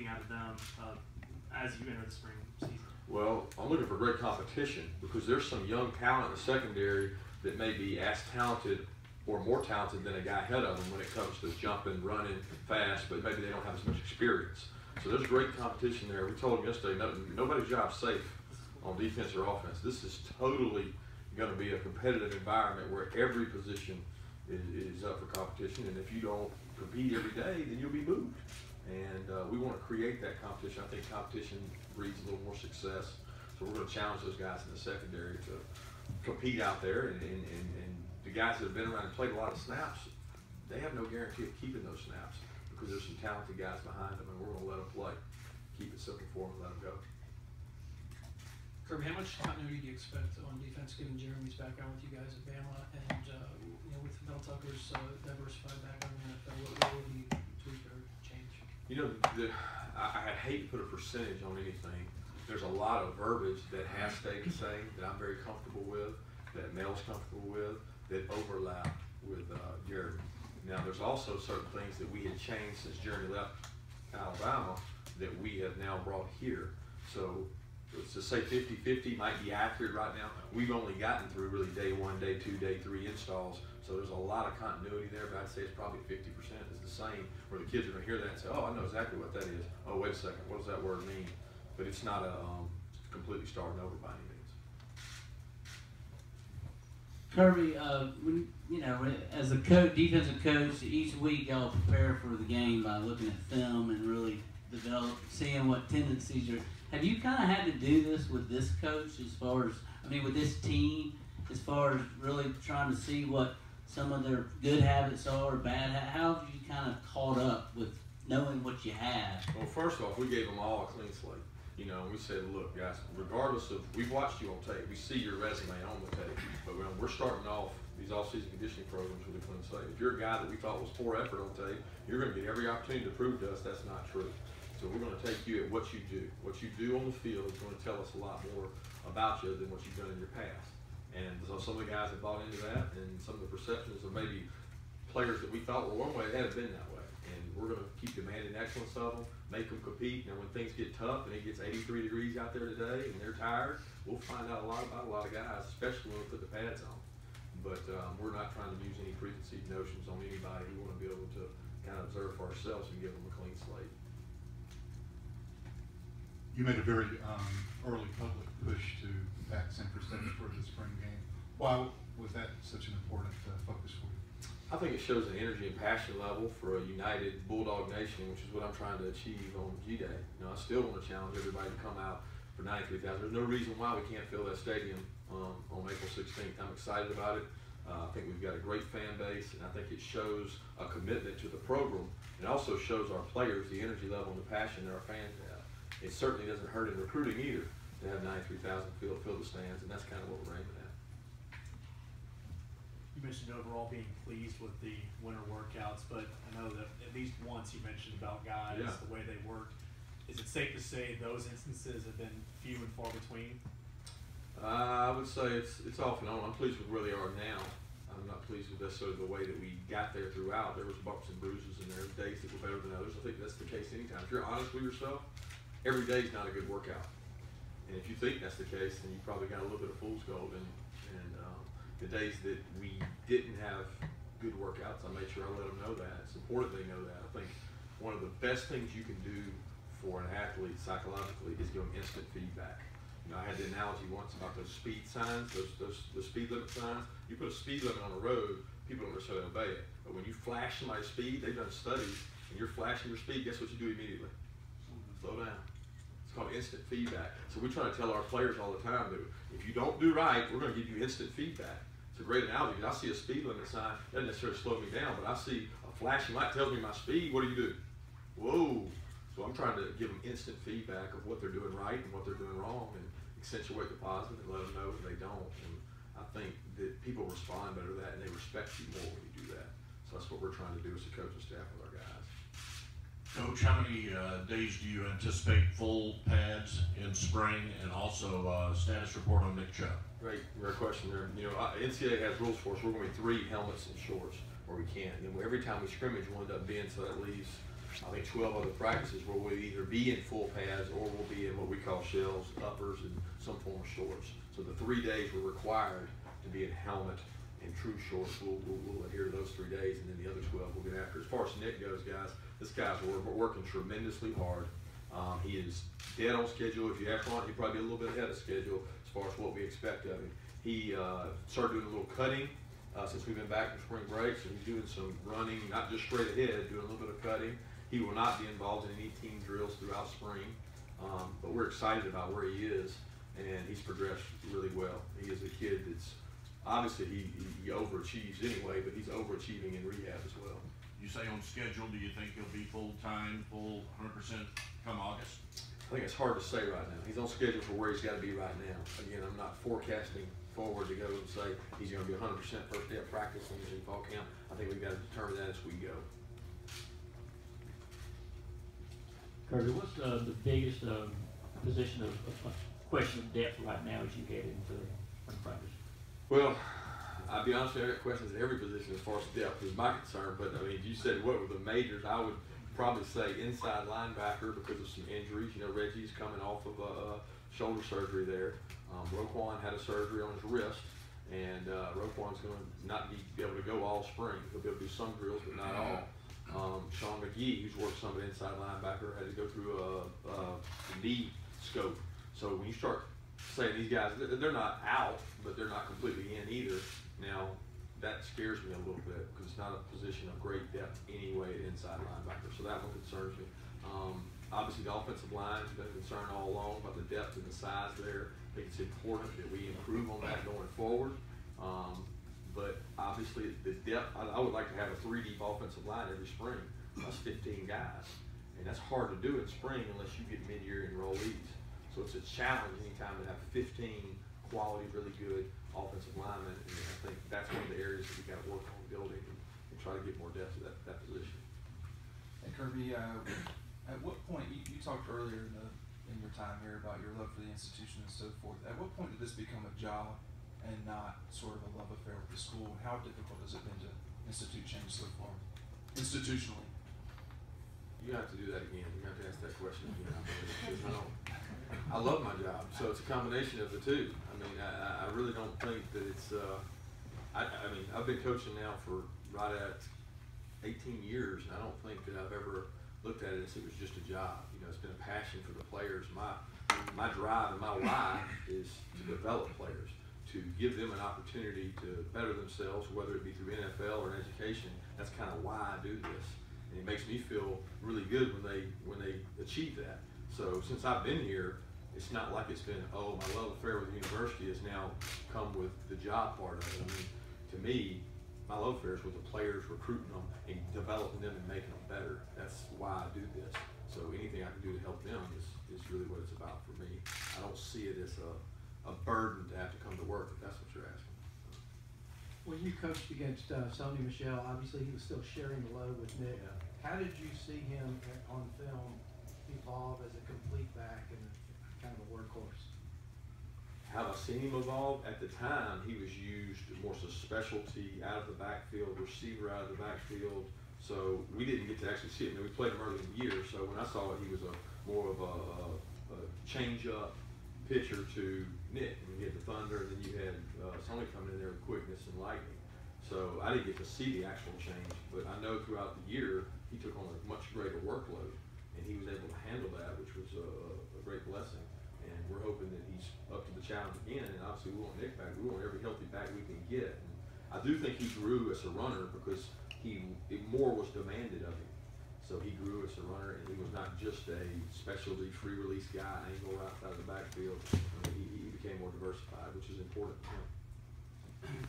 looking out of them as you enter the spring season? Well, I'm looking for great competition because there's some young talent in the secondary that may be as talented or more talented than a guy ahead of them when it comes to jumping, running fast, but maybe they don't have as much experience. So there's great competition there. We told them yesterday, nobody's job's safe on defense or offense. This is totally going to be a competitive environment where every position is up for competition, and if you don't compete every day, then you'll be moved. And we want to create that competition. I think competition breeds a little more success. So we're going to challenge those guys in the secondary to compete out there. And the guys that have been around and played a lot of snaps, they have no guarantee of keeping those snaps because there's some talented guys behind them, and we're going to let them play. Keep it simple for them and let them go. Kirby, how much continuity do you expect on defense given Jeremy's background with you guys at Bama and with Mel Tucker's diversified background in the NFL? What will he tweak or change? I hate to put a percentage on anything. There's a lot of verbiage that has stayed the same that I'm very comfortable with, that Mel's comfortable with, that overlap with Jeremy. Now, there's also certain things that we had changed since Jeremy left Alabama that we have now brought here. So to say 50-50 might be accurate right now. We've only gotten through really day 1, day 2, day 3 installs. So there's a lot of continuity there, but I'd say it's probably 50% is the same, where the kids are going to hear that and say, oh, I know exactly what that is. Oh, wait a second, what does that word mean? But it's not a completely starting over by any means. Kirby, when, as a defensive coach, each week y'all prepare for the game by looking at film and really seeing what tendencies are. Have you kind of had to do this with this coach as far as, with this team, as far as really trying to see what some of their good habits are or bad? How have you kind of caught up with knowing what you have? Well, first off, we gave them all a clean slate. We said, look, guys, regardless of, we've watched you on tape, we see your resume on the tape, but we're starting off these off-season conditioning programs with a clean slate. If you're a guy that we thought was poor effort on tape, you're going to get every opportunity to prove to us that's not true. So we're going to take you at what you do. What you do on the field is going to tell us a lot more about you than what you've done in your past. And so some of the guys have bought into that, and some of the perceptions of maybe players that we thought were one way, they haven't been that way. And we're going to keep demanding excellence of them, make them compete. And when things get tough and it gets 83 degrees out there today and they're tired, we'll find out a lot about a lot of guys, especially when we put the pads on. But we're not trying to use any preconceived notions on anybody. We want to be able to kind of observe for ourselves and give them a clean slate. You made a very early public push to back Central State for the spring game. Why was that such an important focus for you? I think it shows an energy and passion level for a united Bulldog Nation, which is what I'm trying to achieve on G-Day. I still want to challenge everybody to come out for 93,000. There's no reason why we can't fill that stadium on April 16th. I'm excited about it. I think we've got a great fan base, and I think it shows a commitment to the program. It also shows our players the energy level and the passion that our fans have. It certainly doesn't hurt in recruiting either to have 93,000 fill the stands, and that's kind of what we're aiming at. You mentioned overall being pleased with the winter workouts, but I know that at least once you mentioned about guys, the way they worked. Is it safe to say those instances have been few and far between? I would say it's off and on. I'm pleased with where they are now. I'm not pleased with necessarily the way that we got there throughout. There was bumps and bruises, and there were days that were better than others. I think that's the case anytime. If you're honest with yourself, every day is not a good workout. And if you think that's the case, then you probably got a little bit of fool's gold. And the days that we didn't have good workouts, I made sure I let them know that. It's important they know that. I think one of the best things you can do for an athlete psychologically is give them instant feedback. I had the analogy once about those speed signs, those speed limit signs. You put a speed limit on the road, people don't necessarily obey it. But when you flash somebody's speed, they've done studies, and you're flashing your speed, guess what you do immediately? Slow down. It's called instant feedback. So we try to tell our players all the time that if you don't do right, we're going to give you instant feedback. It's a great analogy. I see a speed limit sign, it doesn't necessarily slow me down, but I see a flashing light tells me my speed. What do? Whoa. So I'm trying to give them instant feedback of what they're doing right and what they're doing wrong, and accentuate the positive and let them know that they don't. And I think that people respond better to that, and they respect you more when you do that. So that's what we're trying to do as a coaching staff with our guys. Coach, how many days do you anticipate full pads in spring, and also status report on Nick Chubb? Great question there. NCAA has rules for us. We're going to be 3 helmets and shorts where we can. And then every time we scrimmage, we'll end up being, so that leaves I think 12 other practices where we'll either be in full pads or we'll be in what we call shells, uppers, and some form of shorts. So the 3 days we're required to be in helmet and true shorts. We'll adhere to those 3 days, and then the other 12 we'll get after. As far as Nick goes, guys, this guy's working tremendously hard. He is dead on schedule. If you ask Ron, he'd probably be a little bit ahead of schedule as far as what we expect of him. He started doing a little cutting since we've been back from spring break, so he's doing some running, not just straight ahead, doing a little bit of cutting. He will not be involved in any team drills throughout spring, but we're excited about where he is, and he's progressed really well. He is a kid that's, obviously he overachieves anyway, but he's overachieving in rehab as well. You say on schedule, do you think he'll be full-time, full 100% come August? I think it's hard to say right now. He's on schedule for where he's got to be right now. Again, I'm not forecasting forward to go and say he's going to be 100% first day of practice when he's in fall camp. I think we've got to determine that as we go. Kirby, what's the biggest position of question of depth right now as you get into practice? Well, I'll be honest with you, I got questions at every position as far as depth is my concern, but I mean, if you said what were the majors, I would probably say inside linebacker because of some injuries. You know, Reggie's coming off of shoulder surgery there. Roquan had a surgery on his wrist, and Roquan's going to not be able to go all spring. He'll be able to do some drills, but not all. Sean McGee, who's worked some of the inside linebacker, had to go through a knee scope. So when you start saying these guys, they're not out, but they're not completely in either. Now, that scares me a little bit because it's not a position of great depth anyway at inside linebacker. So that one concerns me. Obviously, the offensive line has been a concern all along about the depth and the size there. I think it's important that we improve on that going forward. But obviously, the depth, I would like to have a 3-deep offensive line every spring. That's 15 guys. And that's hard to do in spring unless you get mid-year enrollees. So it's a challenge anytime to have 15 quality, really good offensive linemen. And I think that's one of the areas that we got to work on building and try to get more depth to that position. And Kirby, at what point, you talked earlier in your time here about your love for the institution and so forth. At what point did this become a job and not sort of a love affair with the school? How difficult has it been to institute change so far, institutionally? You have to do that again. You have to ask that question again. I love my job, so it's a combination of the two. I mean, I really don't think that it's. I mean, I've been coaching now for right at 18 years, and I don't think that I've ever looked at it as it was just a job. You know, it's been a passion for the players. My drive and my why is to develop players, to give them an opportunity to better themselves, whether it be through NFL or education. That's kind of why I do this, and it makes me feel really good when they achieve that. So since I've been here, it's not like it's been, oh, my love affair with the university has now come with the job part of it. I mean, to me, my love affair is with the players, recruiting them and developing them and making them better. That's why I do this. So anything I can do to help them is really what it's about for me. I don't see it as a burden to have to come to work, if that's what you're asking. When you coached against Sony Michel, obviously he was still sharing the load with Nick. Yeah. How did you see him on film evolve as a complete back and kind of a workhorse? How have I seen him evolve? At the time, he was used more as a specialty out of the backfield, receiver out of the backfield. So we didn't get to actually see him. I mean, we played him early in the year, so when I saw it, he was more of a change-up pitcher to Nick. I mean, you had the Thunder, and then you had Sonny coming in there with quickness and lightning. So I didn't get to see the actual change, but I know throughout the year, he took on a much greater workload, and he was able to handle that, which was a great blessing. And we're hoping that he's up to the challenge again, and obviously we want Nick back. We want every healthy back we can get. And I do think he grew as a runner because more was demanded of him. So he grew as a runner, and he was not just a specialty free release guy, angle outside of the backfield. I mean, he became more diversified, which is important to him.